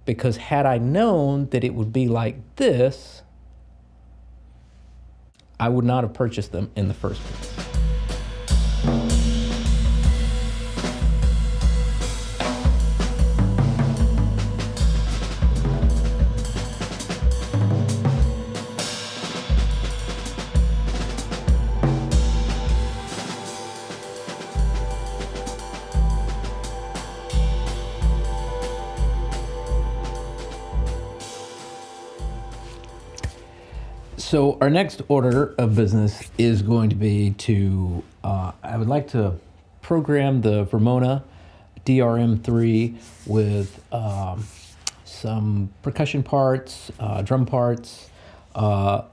because had I known that it would be like this, I would not have purchased them in the first place. So our next order of business is going to be to, I would like to program the Vermona DRM3 with some percussion parts, drum parts. The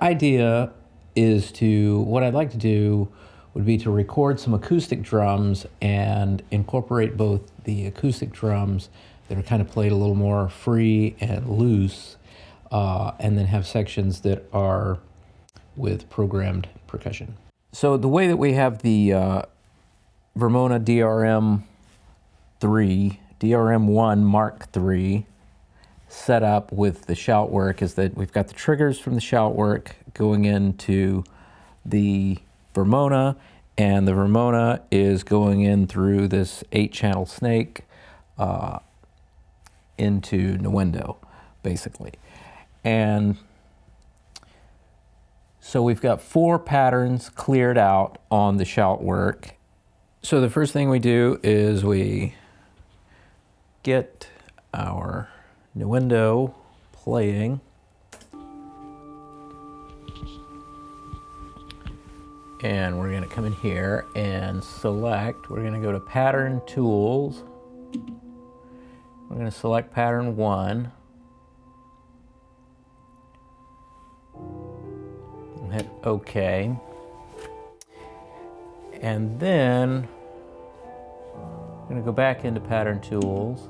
idea is to, what I'd like to do would be to record some acoustic drums and incorporate both the acoustic drums that are kind of played a little more free and loose, and then have sections that are with programmed percussion. So the way that we have the Vermona DRM3, DRM1 Mark III set up with the Schaltwerk is that we've got the triggers from the Schaltwerk going into the Vermona, and the Vermona is going in through this 8-channel snake into NUENDO, basically. And so we've got 4 patterns cleared out on the Schaltwerk. So the first thing we do is we get our NUENDO playing. And we're gonna come in here and select, we're gonna go to Pattern Tools. We're gonna select Pattern 1. Hit OK. And then I'm going to go back into Pattern Tools.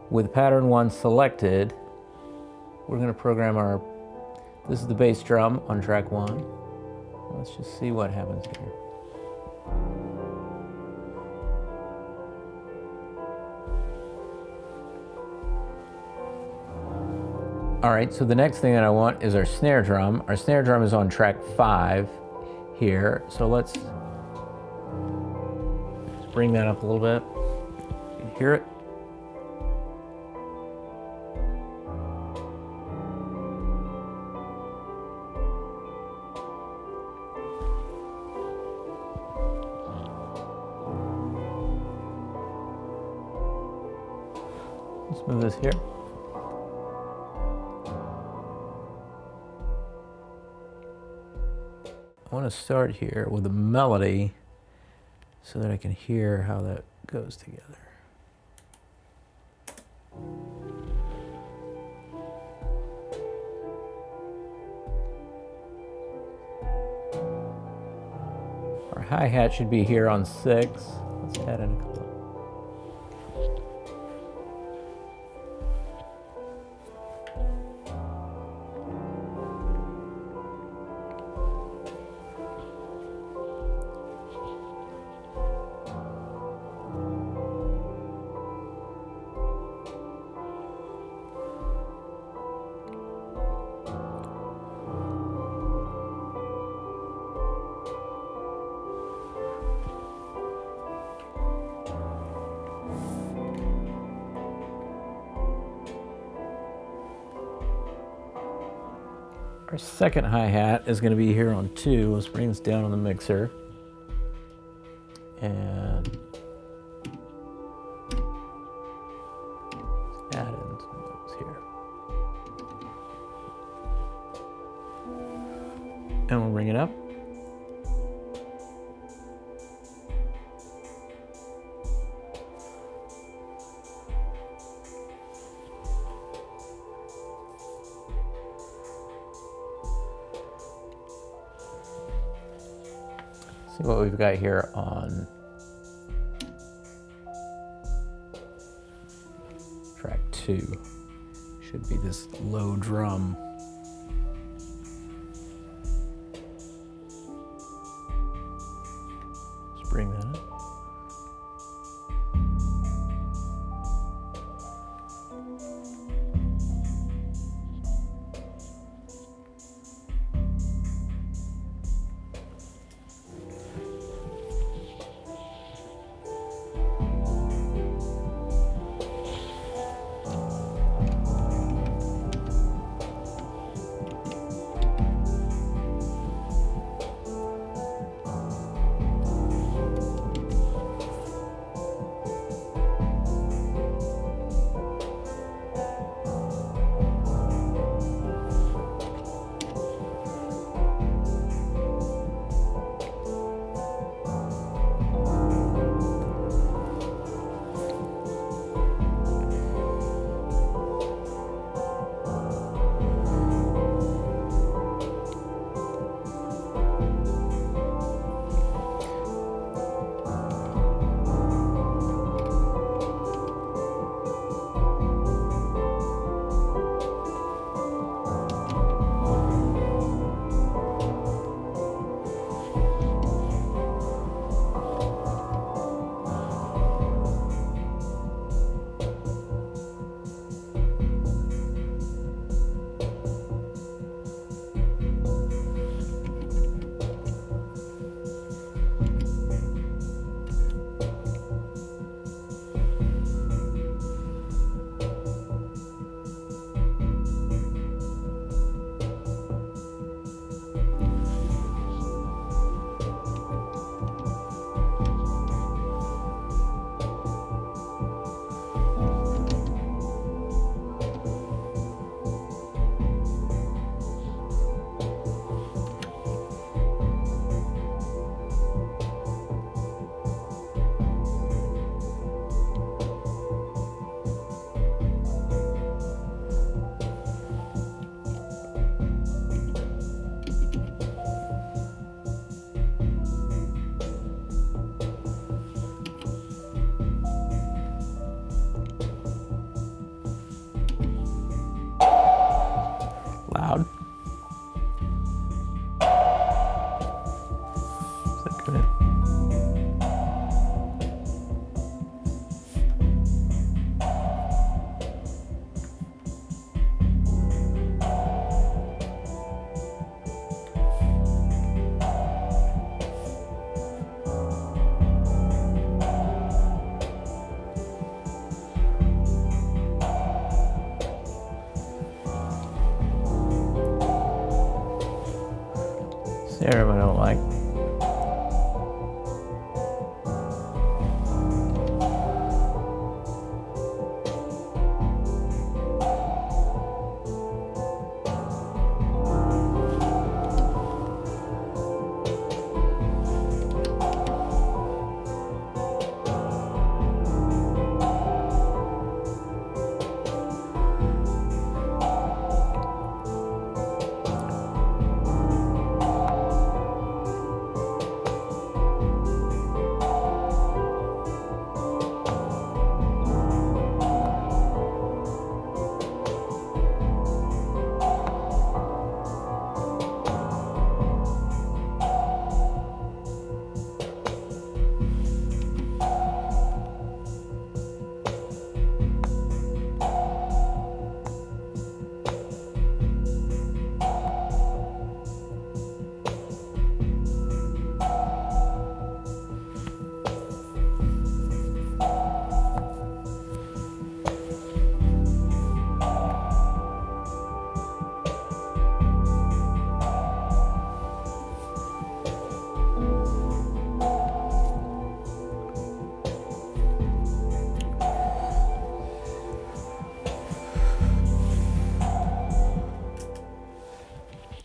With Pattern 1 selected, we're going to program our, this is the bass drum on track 1. Let's just see what happens here. All right, so the next thing that I want is our snare drum. Our snare drum is on track 5 here. So let's bring that up a little bit. You can hear it. Let's move this here. I want to start here with a melody so that I can hear how that goes together. Our hi-hat should be here on 6. Let's add in a couple. Our second hi-hat is going to be here on 2. Let's bring this down on the mixer. And add in some of those here. And we'll bring it up. See what we've got here on track 2. Should be this low drum. Let's bring that up. snare I don't like.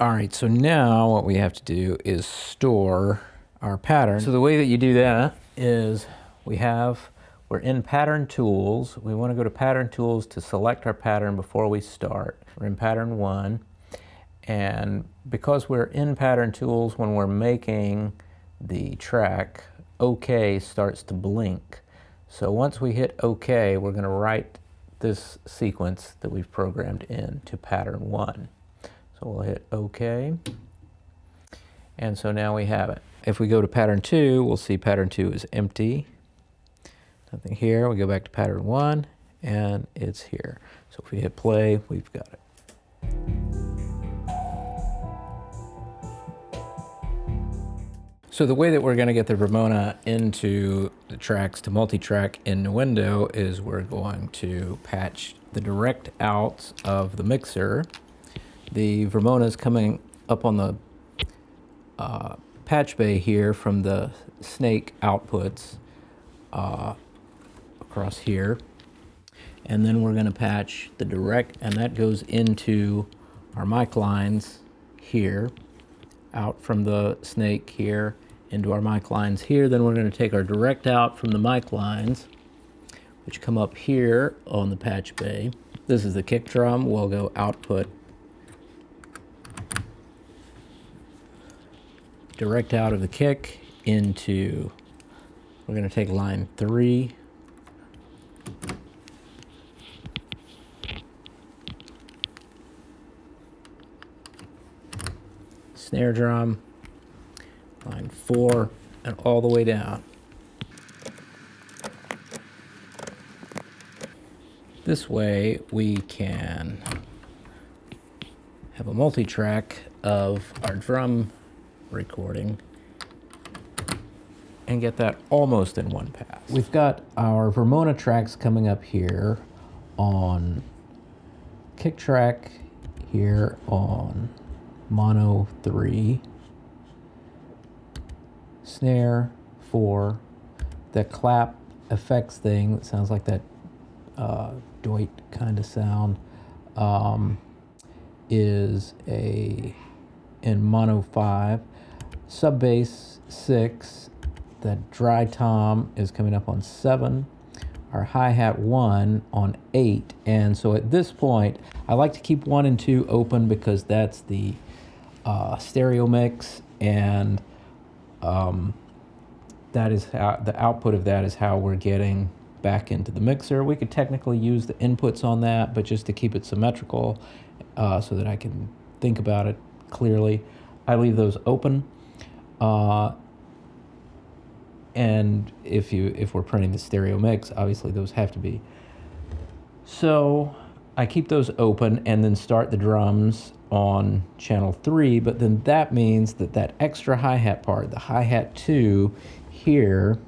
All right, so now what we have to do is store our pattern. So the way that you do that is we're in pattern tools. We want to go to pattern tools to select our pattern before we start. We're in pattern 1. And because we're in pattern tools, when we're making the track, OK starts to blink. So once we hit OK, we're going to write this sequence that we've programmed in to pattern 1. So we'll hit OK. And so now we have it. If we go to pattern 2, we'll see pattern 2 is empty. Nothing here. We go back to pattern 1, and it's here. So if we hit play, we've got it. So the way that we're going to get the Vermona into the tracks to multi-track in NUENDO is we're going to patch the direct outs of the mixer. The Vermona is coming up on the patch bay here from the snake outputs across here. And then we're going to patch the direct, and that goes into our mic lines here, out from the snake here into our mic lines here. Then we're going to take our direct out from the mic lines, which come up here on the patch bay. This is the kick drum. We'll go output direct out of the kick into, we're going to take line 3, snare drum, line 4, and all the way down. This way we can have a multi-track of our drum recording and get that almost in one pass. We've got our Vermona tracks coming up here on kick track, here on mono 3, snare 4, the clap effects thing that sounds like that Doit kind of sound is in mono 5. Sub bass 6, that dry tom is coming up on 7, our hi-hat 1 on 8, and so at this point I like to keep 1 and 2 open because that's the stereo mix, and that is how the output of that is how we're getting back into the mixer. We could technically use the inputs on that, but just to keep it symmetrical so that I can think about it clearly, I leave those open. And if we're printing the stereo mix, obviously those have to be. So I keep those open and then start the drums on channel 3, but then that means that that extra hi-hat part, the hi-hat 2 here,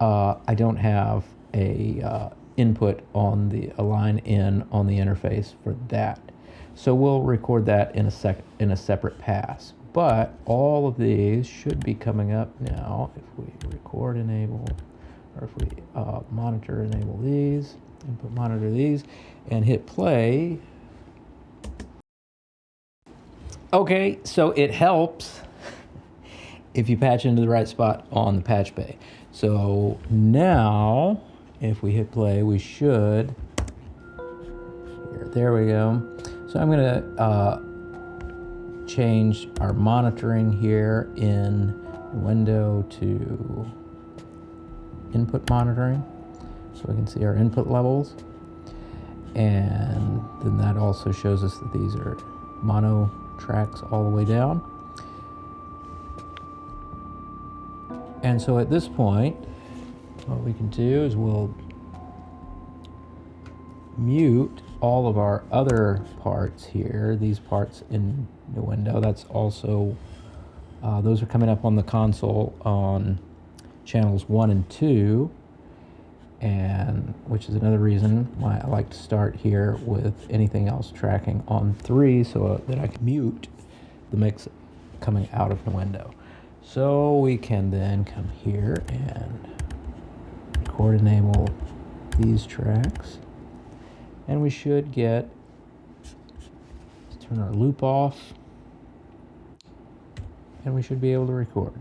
I don't have a input on a line in on the interface for that. So we'll record that in a separate pass. But all of these should be coming up now if we record enable, or if we monitor enable these, input monitor these, and hit play. Okay, so it helps if you patch into the right spot on the patch bay. So now, if we hit play, we should, there we go. So I'm gonna change our monitoring here in NUENDO to input monitoring, so we can see our input levels. And then that also shows us that these are mono tracks all the way down. And so at this point, what we can do is we'll mute all of our other parts here, these parts in NUENDO. That's also, those are coming up on the console on channels 1 and 2, and which is another reason why I like to start here with anything else tracking on 3, so that I can mute the mix coming out of NUENDO. So we can then come here and record enable these tracks, and we should get, let's turn our loop off, and we should be able to record.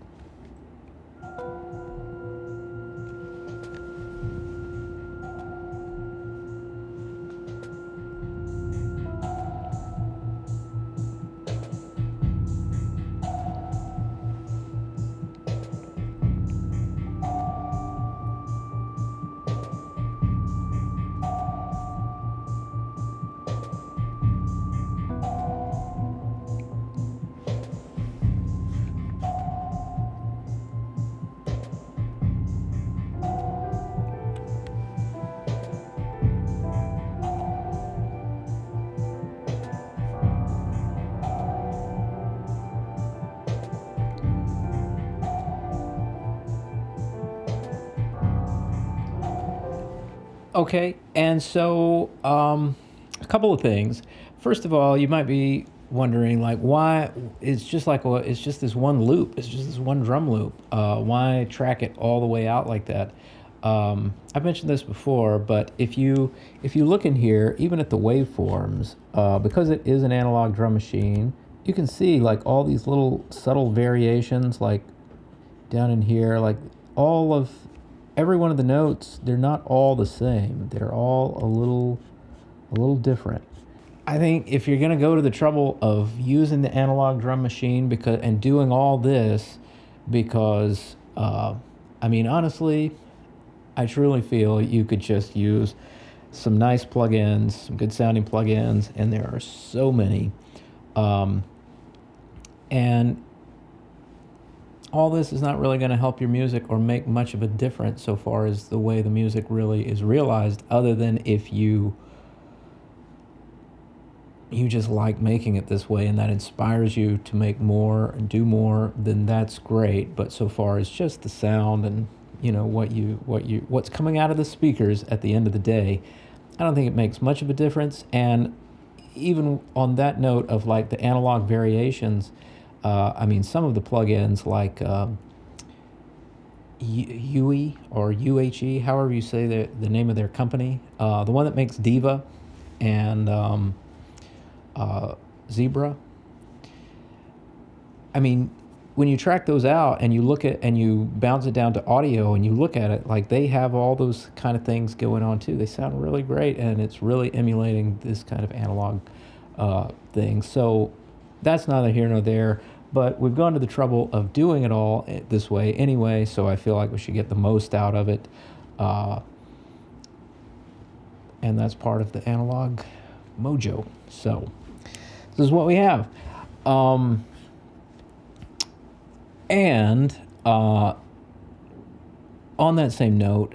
Okay, and so a couple of things. First of all, you might be wondering, like, why it's just like it's just this one loop, it's just this one drum loop. Why track it all the way out like that? I've mentioned this before, but if you look in here, even at the waveforms, because it is an analog drum machine, you can see like all these little subtle variations, like down in here, like every one of the notes, they're not all the same. They're all a little different. I think if you're going to go to the trouble of using the analog drum machine and doing all this, because I mean, honestly, I truly feel you could just use some nice plugins, some good sounding plugins, and there are so many. And all this is not really going to help your music or make much of a difference so far as the way the music really is realized, other than if you just like making it this way and that inspires you to make more and do more, then that's great. But so far as just the sound and, you know, what's coming out of the speakers at the end of the day, I don't think it makes much of a difference. And even on that note of like the analog variations, I mean, some of the plugins like UE or UHE, however you say the name of their company, the one that makes Diva and Zebra. I mean, when you track those out and you look at and you bounce it down to audio and you look at it, like they have all those kind of things going on too. They sound really great, and it's really emulating this kind of analog thing. So that's neither here nor there, but we've gone to the trouble of doing it all this way anyway, so I feel like we should get the most out of it. And that's part of the analog mojo. So this is what we have. And on that same note,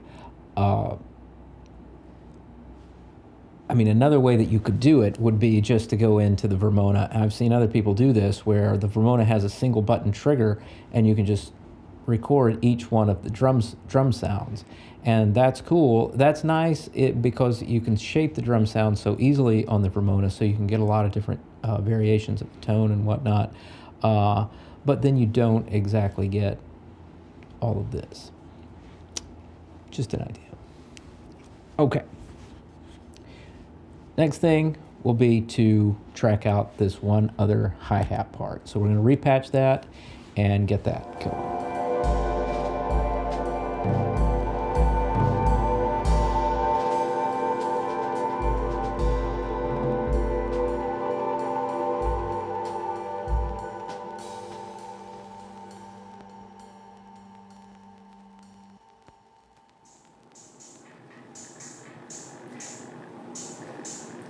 I mean, another way that you could do it would be just to go into the Vermona. I've seen other people do this where the Vermona has a single button trigger and you can just record each one of the drum sounds. And that's cool. That's nice because you can shape the drum sound so easily on the Vermona, so you can get a lot of different variations of the tone and whatnot. but then you don't exactly get all of this. Just an idea. Okay. Next thing will be to track out this one other hi-hat part. So we're going to repatch that and get that going.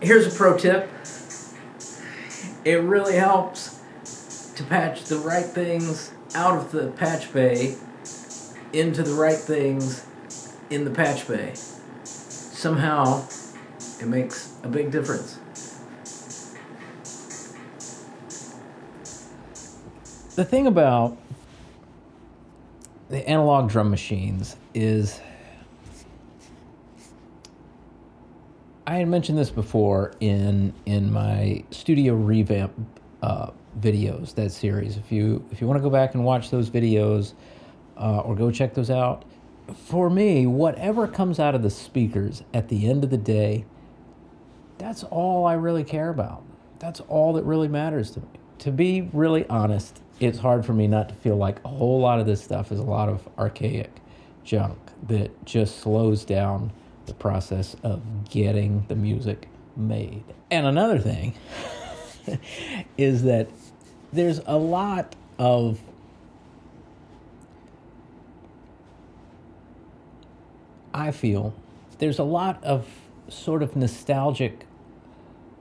Here's a pro tip. It really helps to patch the right things out of the patch bay into the right things in the patch bay. Somehow, it makes a big difference. The thing about the analog drum machines is, I had mentioned this before in my studio revamp videos, that series. If you want to go back and watch those videos or go check those out, for me, whatever comes out of the speakers at the end of the day, that's all I really care about. That's all that really matters to me. To be really honest, it's hard for me not to feel like a whole lot of this stuff is a lot of archaic junk that just slows down the process of getting the music made. And another thing is that there's a lot of I feel there's a lot of sort of nostalgic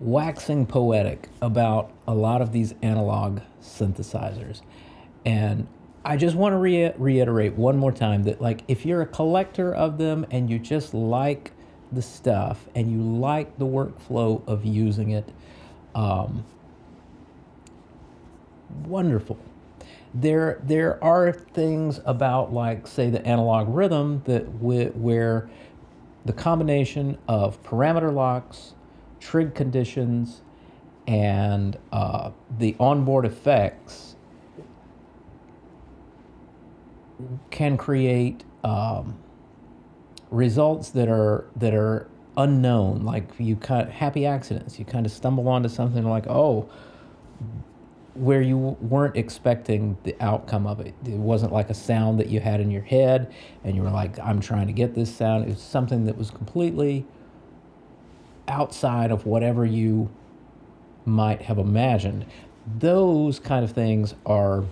waxing poetic about a lot of these analog synthesizers. And I just want to reiterate one more time that, like, if you're a collector of them and you just like the stuff and you like the workflow of using it, wonderful. There are things about, like, say, the analog rhythm that where the combination of parameter locks, trig conditions, and the onboard effects can create results that are unknown. Like, you happy accidents. You kind of stumble onto something like, oh, where you weren't expecting the outcome of it. It wasn't like a sound that you had in your head and you were like, I'm trying to get this sound. It was something that was completely outside of whatever you might have imagined. Those kind of things are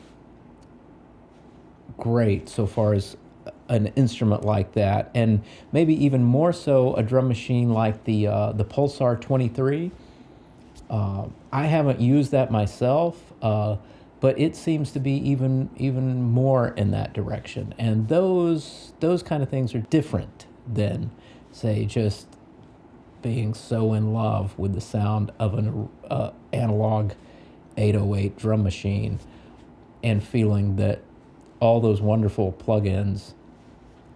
great so far as an instrument like that, and maybe even more so a drum machine like the Pulsar 23. I haven't used that myself, but it seems to be even more in that direction. And those kind of things are different than, say, just being so in love with the sound of an analog 808 drum machine and feeling that all those wonderful plugins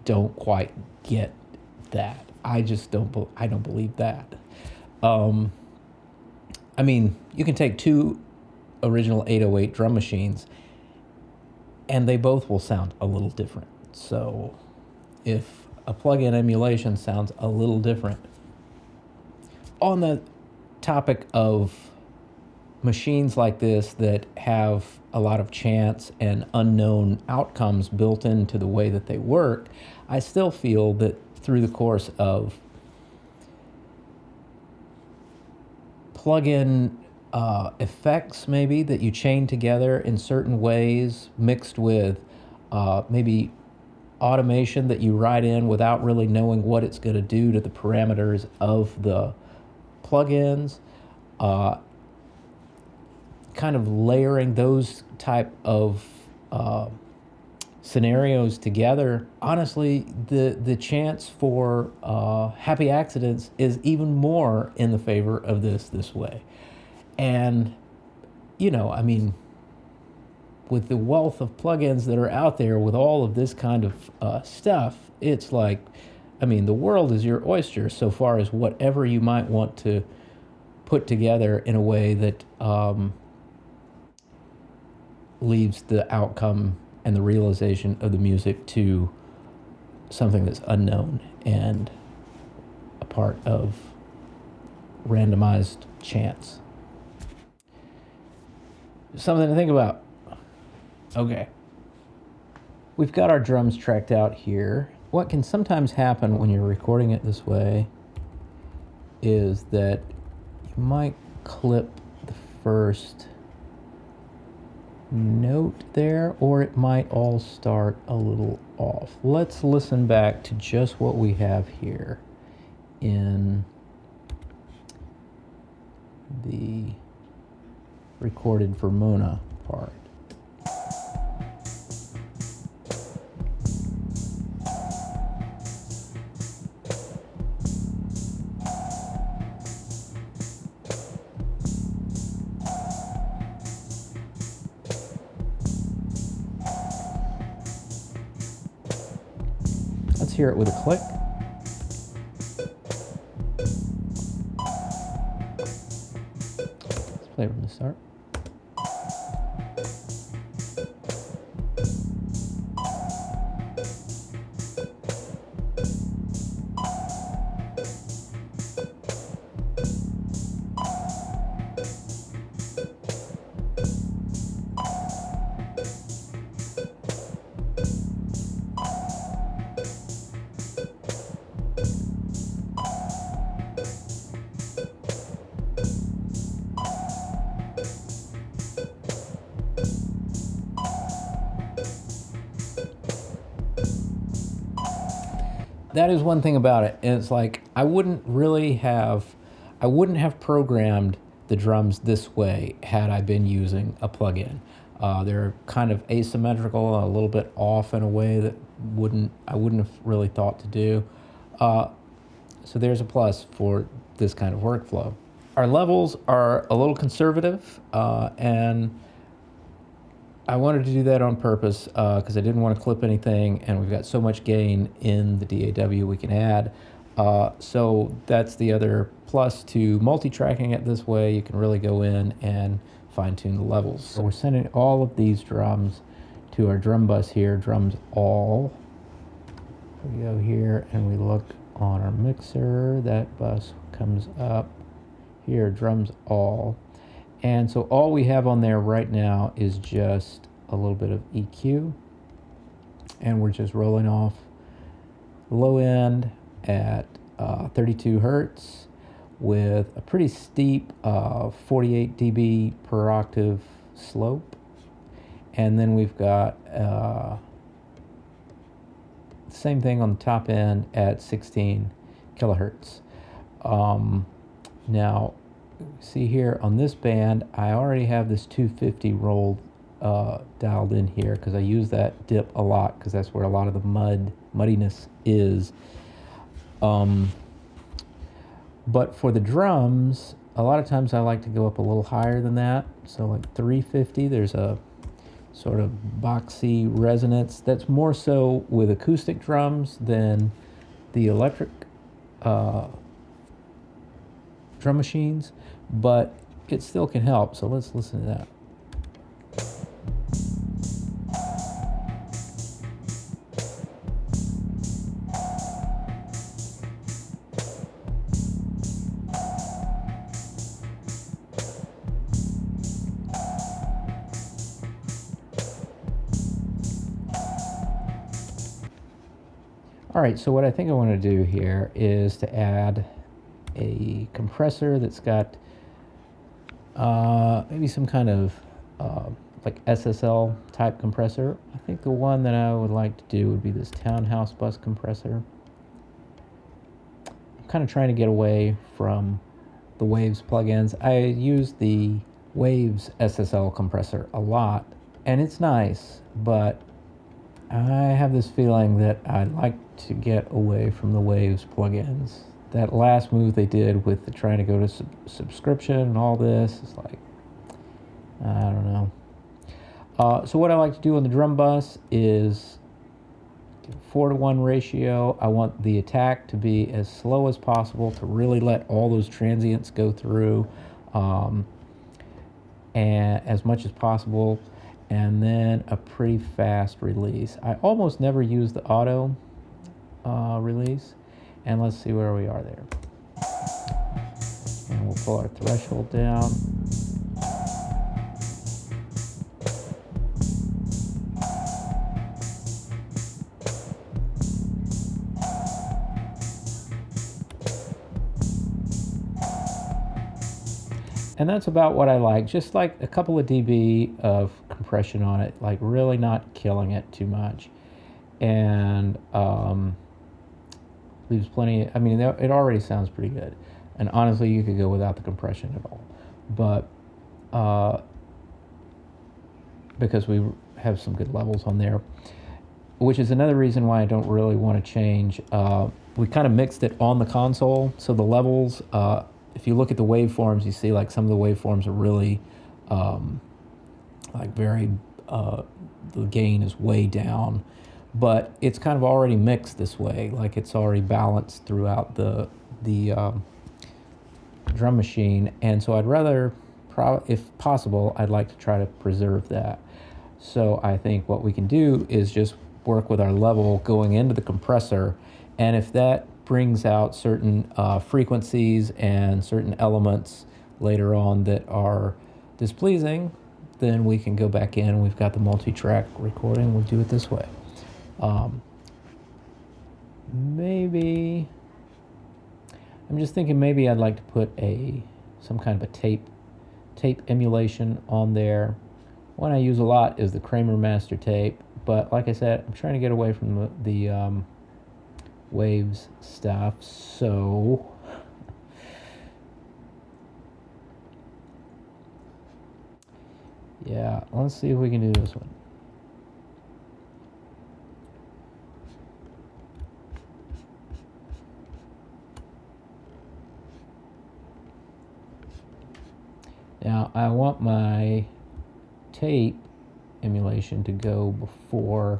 don't quite get that. I don't believe that. I mean, you can take two original 808 drum machines and they both will sound a little different. So if a plug-in emulation sounds a little different. On the topic of machines like this that have a lot of chance and unknown outcomes built into the way that they work, I still feel that through the course of plug-in effects maybe that you chain together in certain ways, mixed with maybe automation that you write in without really knowing what it's going to do to the parameters of the plugins, kind of layering those type of scenarios together. Honestly, the chance for happy accidents is even more in the favor of this way. And, you know, I mean, with the wealth of plugins that are out there with all of this kind of stuff, it's like, I mean, the world is your oyster so far as whatever you might want to put together in a way that leaves the outcome and the realization of the music to something that's unknown and a part of randomized chance. Something to think about. Okay. We've got our drums tracked out here. What can sometimes happen when you're recording it this way is that you might clip the first note there, or it might all start a little off. Let's listen back to just what we have here in the recorded Vermona part. Let's hear it with a click. Let's play from the start. That is one thing about it. And it's like, I wouldn't have programmed the drums this way had I been using a plugin. They're kind of asymmetrical, a little bit off in a way that I wouldn't have really thought to do. So there's a plus for this kind of workflow. Our levels are a little conservative, and I wanted to do that on purpose because I didn't want to clip anything, and we've got so much gain in the DAW we can add. So that's the other plus to multi-tracking it this way. You can really go in and fine-tune the levels. So we're sending all of these drums to our drum bus here, drums all. We go here and we look on our mixer. That bus comes up here, drums all. And so all we have on there right now is just a little bit of EQ, and we're just rolling off low end at 32 hertz with a pretty steep 48 dB per octave slope. And then we've got same thing on the top end at 16 kilohertz. Now, see here on this band, I already have this 250 rolled dialed in here because I use that dip a lot because that's where a lot of the muddiness is. But for the drums, a lot of times I like to go up a little higher than that. So like 350, there's a sort of boxy resonance that's more so with acoustic drums than the electric drum machines, but it still can help. So let's listen to that. All right, so what I think I want to do here is to add a compressor that's got maybe some kind of like SSL type compressor. I think the one that I would like to do would be this Townhouse bus compressor. I'm kind of trying to get away from the Waves plugins. I use the Waves SSL compressor a lot, and it's nice, but I have this feeling that I'd like to get away from the Waves plugins. That last move they did with the trying to go to subscription and all this is like, I don't know. So what I like to do on the drum bus is 4-to-1 ratio. I want the attack to be as slow as possible to really let all those transients go through and as much as possible. and then a pretty fast release. I almost never use the auto release, and let's see where we are there. And we'll pull our threshold down. And that's about what I like, just like a couple of dB of compression on it, like really not killing it too much. And leaves plenty, I mean, it already sounds pretty good. And honestly, you could go without the compression at all. But because we have some good levels on there, which is another reason why I don't really want to change. We kind of mixed it on the console, so the levels, if you look at the waveforms, you see like some of the waveforms are really like very, the gain is way down, but it's kind of already mixed this way, like it's already balanced throughout the drum machine. And so I'd rather, if possible, I'd like to try to preserve that. So I think what we can do is just work with our level going into the compressor, and if that brings out certain frequencies and certain elements later on that are displeasing, then we can go back in. We've got the multi-track recording. We'll do it this way. Maybe, I'm just thinking maybe I'd like to put some kind of a tape emulation on there. One I use a lot is the Kramer master tape, but like I said, I'm trying to get away from the waves stuff, so yeah, let's see if we can do this one. Now I want my tape emulation to go before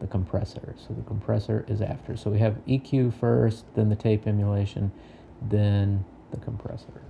the compressor, so the compressor is after. So we have EQ first, then the tape emulation, then the compressor.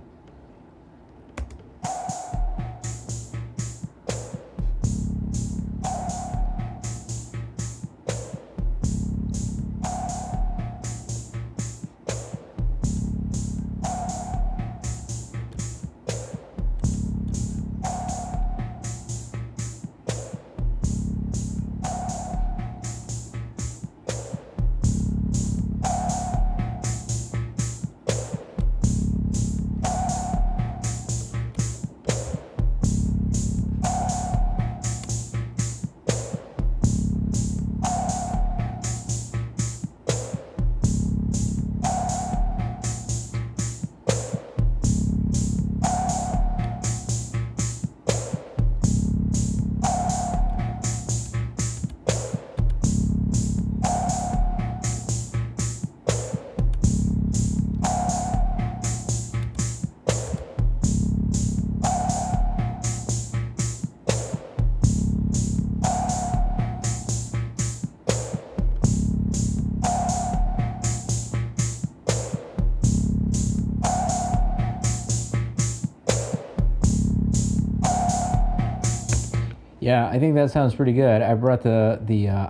Yeah, I think that sounds pretty good. I brought the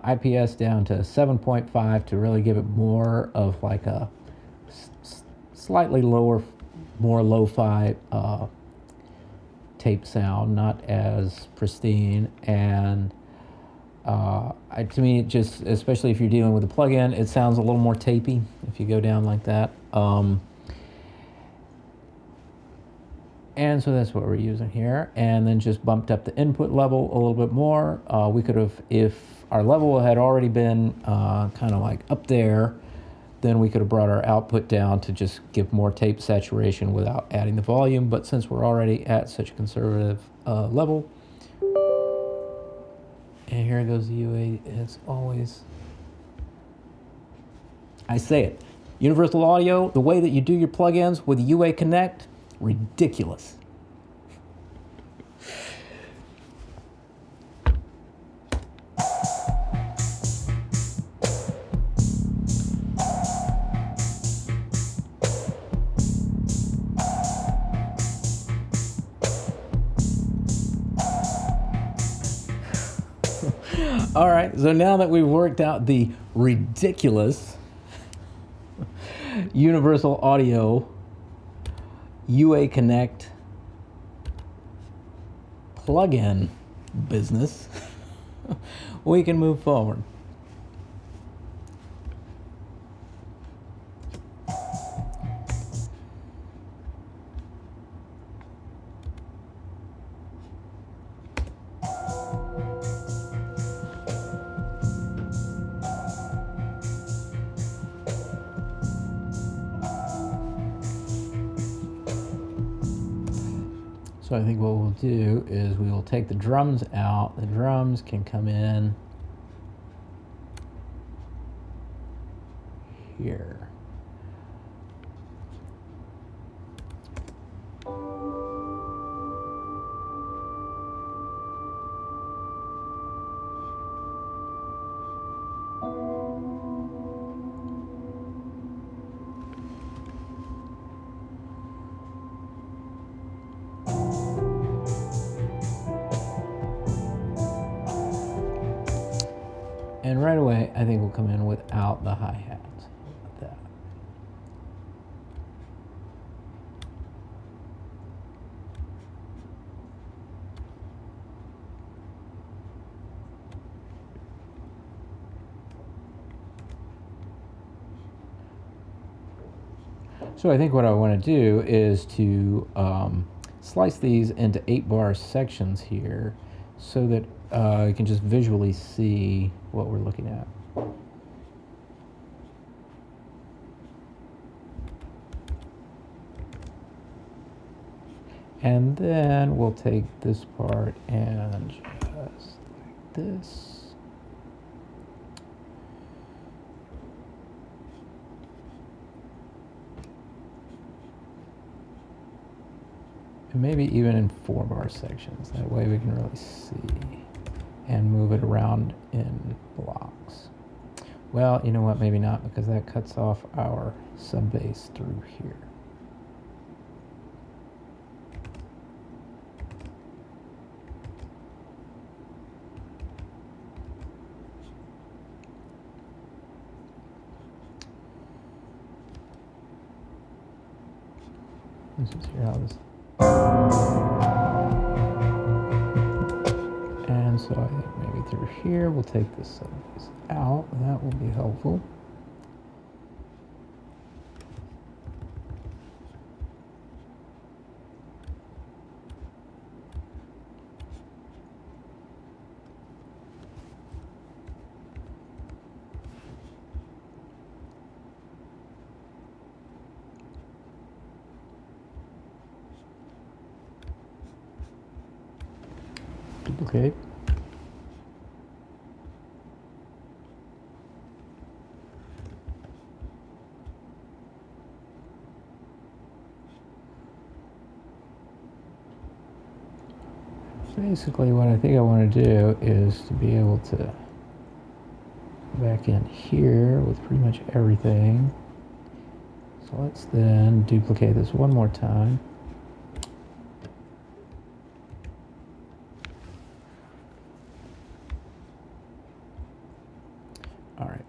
IPS down to 7.5 to really give it more of like a slightly lower, more lo-fi tape sound, not as pristine. And to me, it just, especially if you're dealing with a plug-in, it sounds a little more tapey if you go down like that. And so that's what we're using here. And then just bumped up the input level a little bit more. We could have, if our level had already been kind of like up there, then we could have brought our output down to just give more tape saturation without adding the volume. But since we're already at such a conservative level, and here goes the UA, as always. I say it, Universal Audio, the way that you do your plugins with UA Connect, ridiculous. All right, so now that we've worked out the ridiculous Universal Audio UA Connect plugin business, we can move forward. So I think what we'll do is we will take the drums out. The drums can come in here. And right away, I think we'll come in without the hi-hats. Like that. So I think what I want to do is to slice these into 8-bar sections here so that you can just visually see what we're looking at. And then we'll take this part and just like this. And maybe even in 4-bar sections. That way we can really see and move it around in blocks. Well, you know what? Maybe not, because that cuts off our sub bass through here. Let's just hear how this. And so I think maybe through here we'll take this sub bass out. That will be helpful. Duplicate. Basically what I think I want to do is to be able to go back in here with pretty much everything. So let's then duplicate this one more time. All right.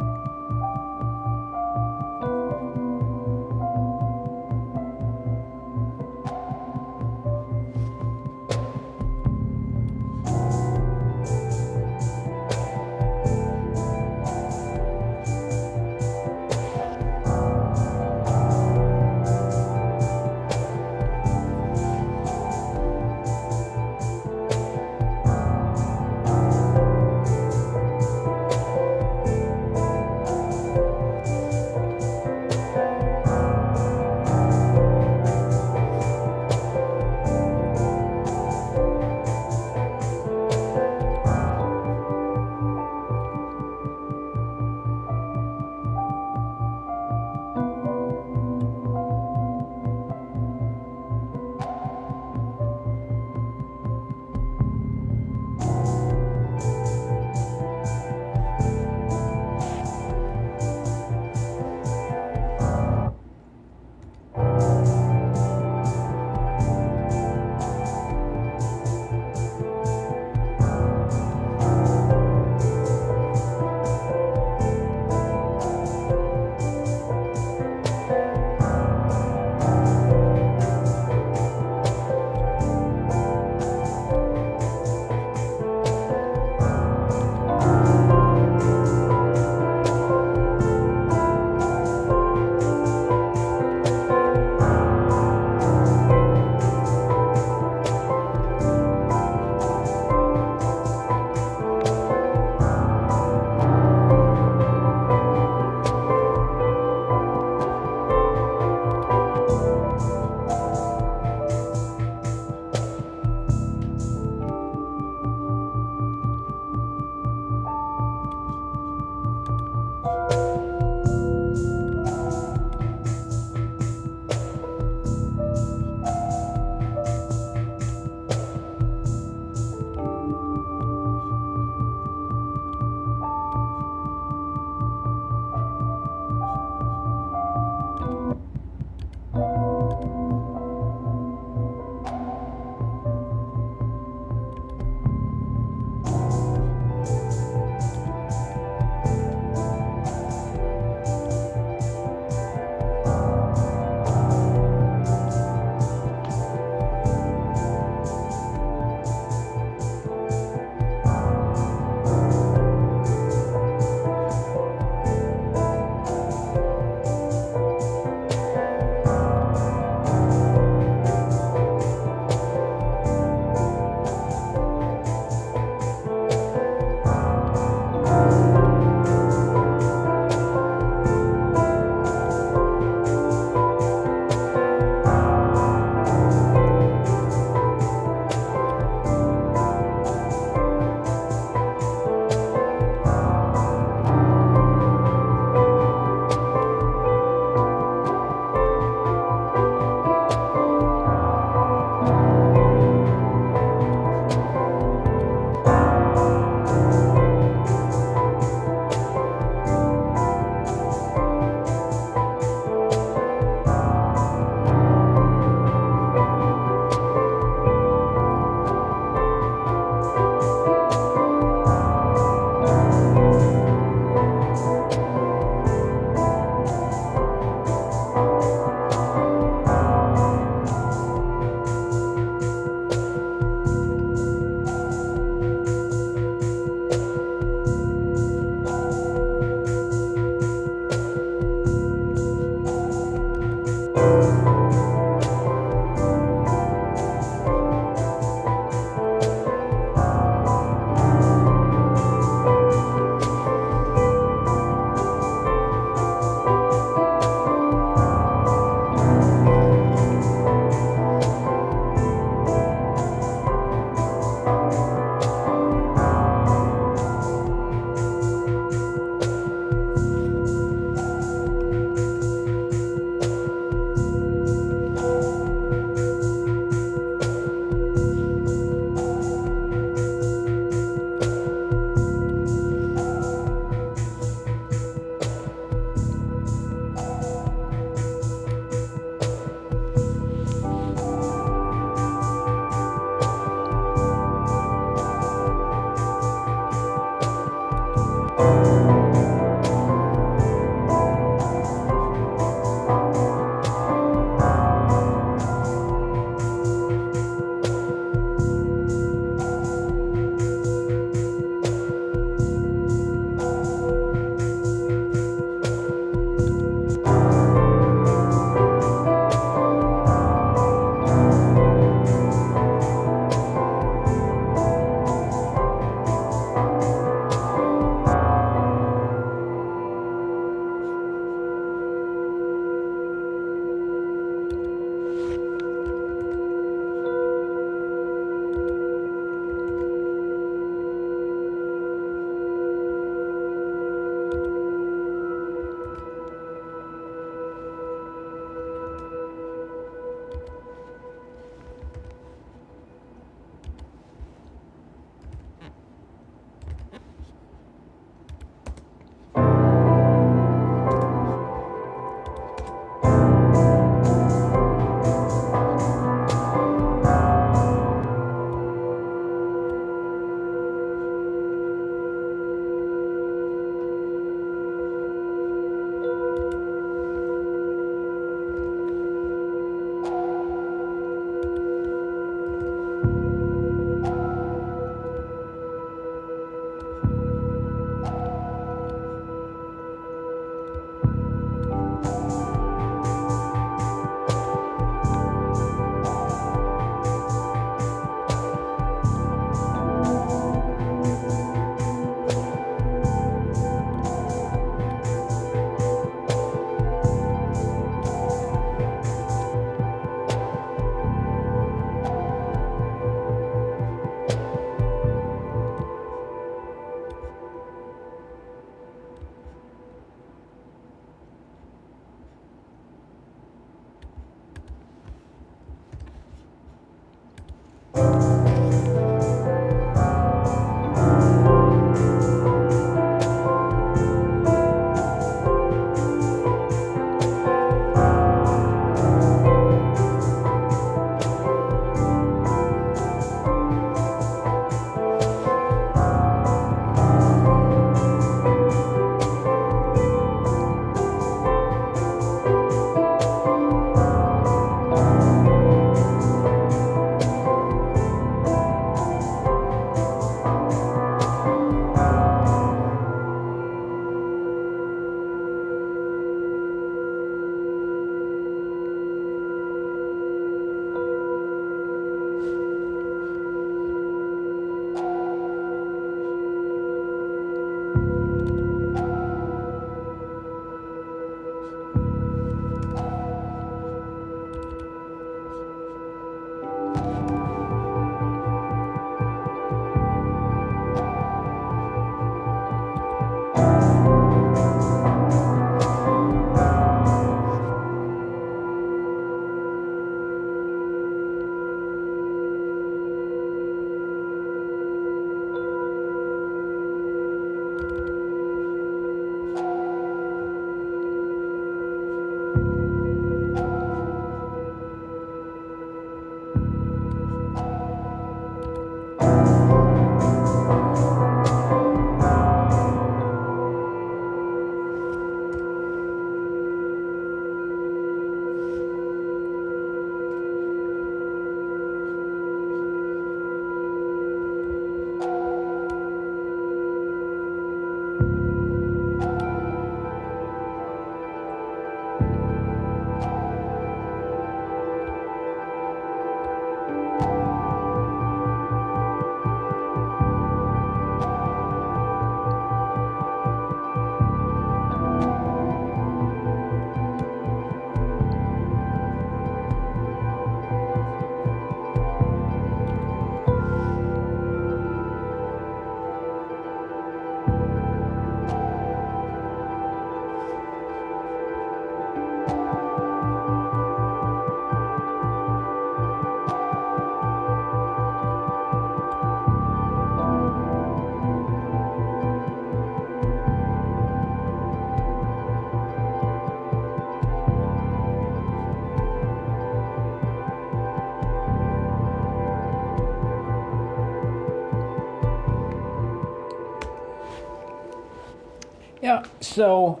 Yeah, so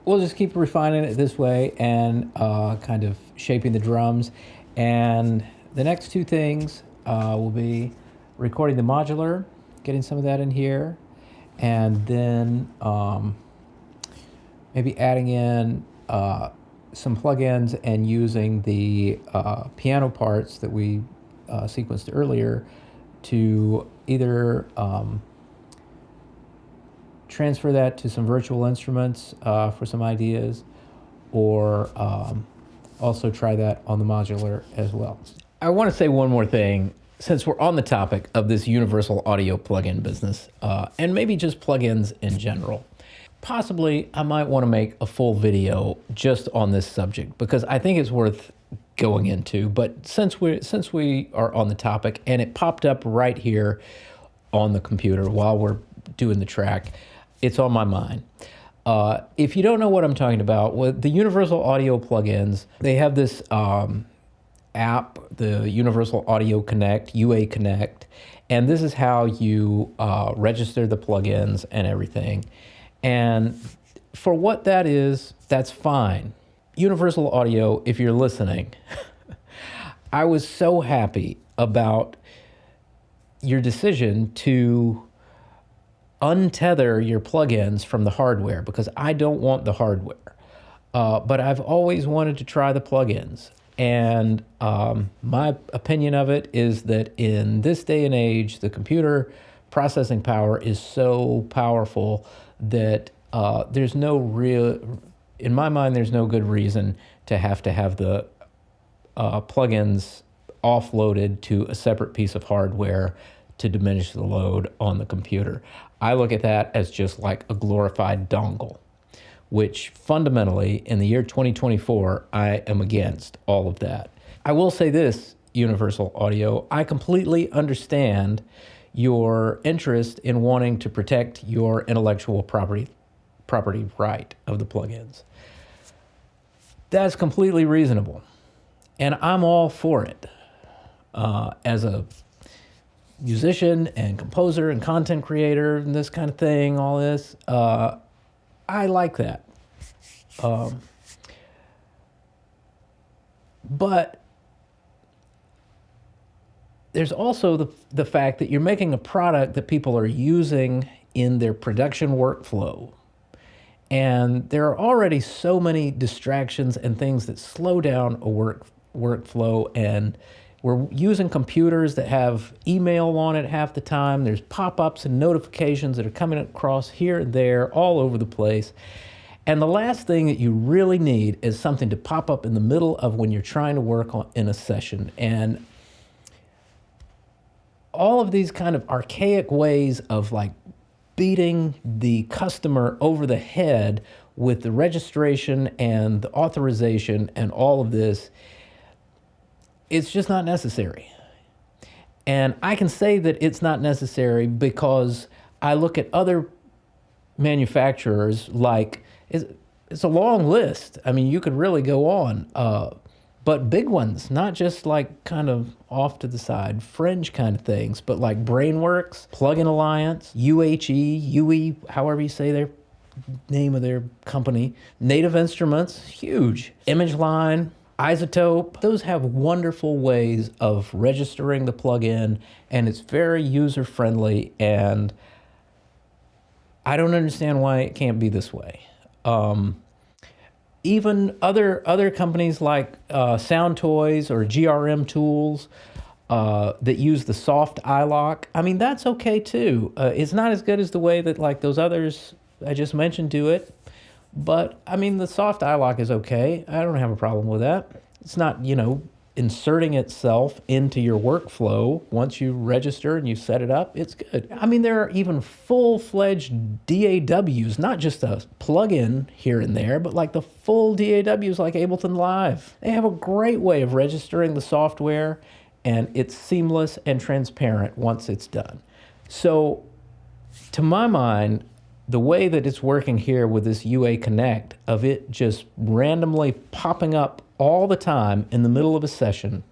we'll just keep refining it this way and kind of shaping the drums. And the next two things will be recording the modular, getting some of that in here, and then maybe adding in some plugins and using the piano parts that we sequenced earlier to either transfer that to some virtual instruments for some ideas, or also try that on the modular as well. I want to say one more thing, since we're on the topic of this universal audio plugin business, and maybe just plugins in general. Possibly, I might want to make a full video just on this subject because I think it's worth going into. But since we are on the topic and it popped up right here on the computer while we're doing the track, it's on my mind. If you don't know what I'm talking about, with the Universal Audio plugins, they have this app, the Universal Audio Connect, UA Connect, and this is how you register the plugins and everything. And for what that is, that's fine. Universal Audio, if you're listening, I was so happy about your decision to untether your plugins from the hardware, because I don't want the hardware. But I've always wanted to try the plugins. And my opinion of it is that in this day and age, the computer processing power is so powerful that there's no real, in my mind, there's no good reason to have the plugins offloaded to a separate piece of hardware to diminish the load on the computer. I look at that as just like a glorified dongle, which fundamentally in the year 2024, I am against all of that. I will say this, Universal Audio, I completely understand your interest in wanting to protect your intellectual property right of the plugins. That's completely reasonable, and I'm all for it. As a musician and composer and content creator and this kind of thing, all this, I like that. But there's also the fact that you're making a product that people are using in their production workflow. And there are already so many distractions and things that slow down a workflow, and we're using computers that have email on it half the time. There's pop-ups and notifications that are coming across here and there all over the place. And the last thing that you really need is something to pop up in the middle of when you're trying to work in a session. And all of these kind of archaic ways of like beating the customer over the head with the registration and the authorization and all of this, it's just not necessary. And I can say that it's not necessary because I look at other manufacturers, like, it's a long list. I mean, you could really go on, but big ones, not just like kind of off to the side, fringe kind of things, but like Brainworks, Plugin Alliance, UHE, UE, however you say their name of their company, Native Instruments, huge, ImageLine, Isotope. Those have wonderful ways of registering the plugin, and it's very user-friendly, and I don't understand why it can't be this way. Even other companies like Sound Toys or GRM Tools that use the soft iLock, I mean, that's okay too. It's not as good as the way that like those others I just mentioned do it, but I mean, the soft iLock is okay. I don't have a problem with that. It's not, inserting itself into your workflow. Once you register and you set it up, it's good. I mean, there are even full-fledged DAWs, not just a plug-in here and there, but like the full DAWs like Ableton Live. They have a great way of registering the software, and it's seamless and transparent once it's done. So to my mind, the way that it's working here with this UA Connect, of it just randomly popping up all the time in the middle of a session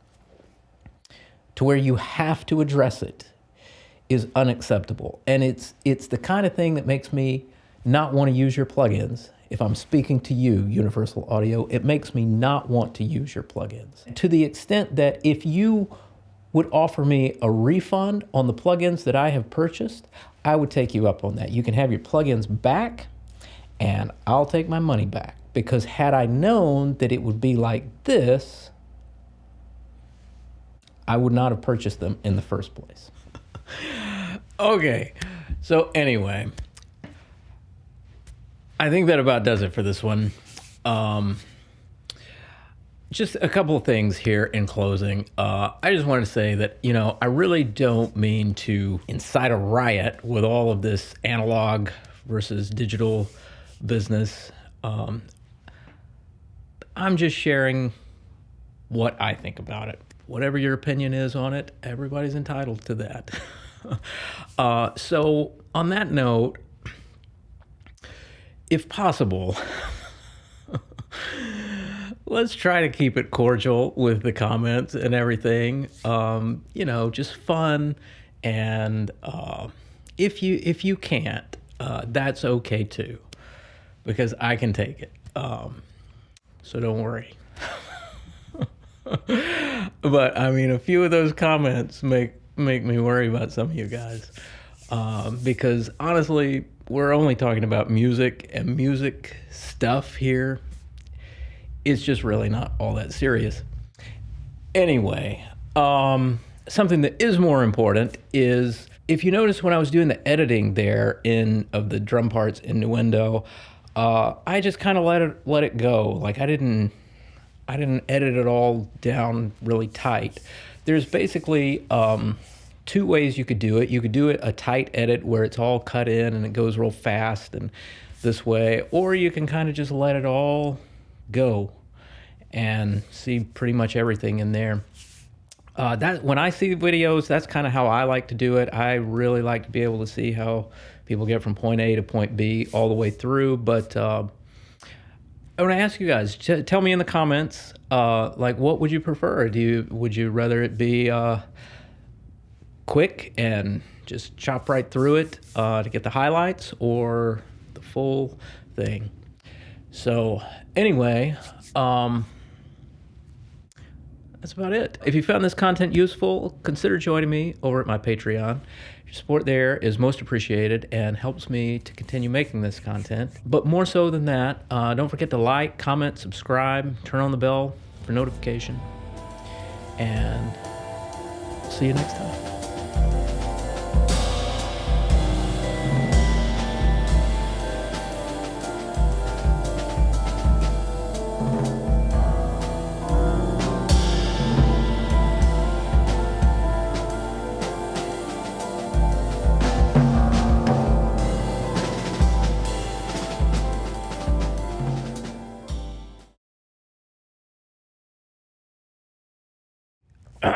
to where you have to address it, is unacceptable. And it's the kind of thing that makes me not want to use your plugins. If I'm speaking to you, Universal Audio, it makes me not want to use your plugins. To the extent that if you would offer me a refund on the plugins that I have purchased, I would take you up on that. You can have your plugins back and I'll take my money back. Because had I known that it would be like this, I would not have purchased them in the first place. Okay, so anyway, I think that about does it for this one. Just a couple of things here in closing. I just wanted to say that, I really don't mean to incite a riot with all of this analog versus digital business. I'm just sharing what I think about it. Whatever your opinion is on it, everybody's entitled to that. So on that note, if possible, let's try to keep it cordial with the comments and everything. Just fun. And if you can't, that's okay too, because I can take it. So don't worry. But I mean, a few of those comments make me worry about some of you guys, because honestly, we're only talking about music and music stuff here. It's just really not all that serious. Anyway, something that is more important is, if you notice when I was doing the editing there of the drum parts in NUENDO, I just kind of let it go. Like I didn't edit it all down really tight. There's basically two ways you could do it. You could do it a tight edit where it's all cut in and it goes real fast and this way, or you can kind of just let it all go and see pretty much everything in there. That when I see videos, that's kind of how I like to do it. I really like to be able to see how people get from point A to point B all the way through. But I want to ask you guys, tell me in the comments, what would you prefer? Would you rather it be quick and just chop right through it to get the highlights, or the full thing? So anyway, that's about it. If you found this content useful, consider joining me over at my Patreon. Your support there is most appreciated and helps me to continue making this content. But more so than that, don't forget to like, comment, subscribe, turn on the bell for notification, and see you next time.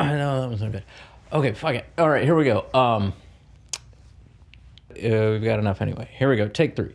No, that was not good. Okay, fuck it. All right, here we go. We've got enough anyway. Here we go. Take 3.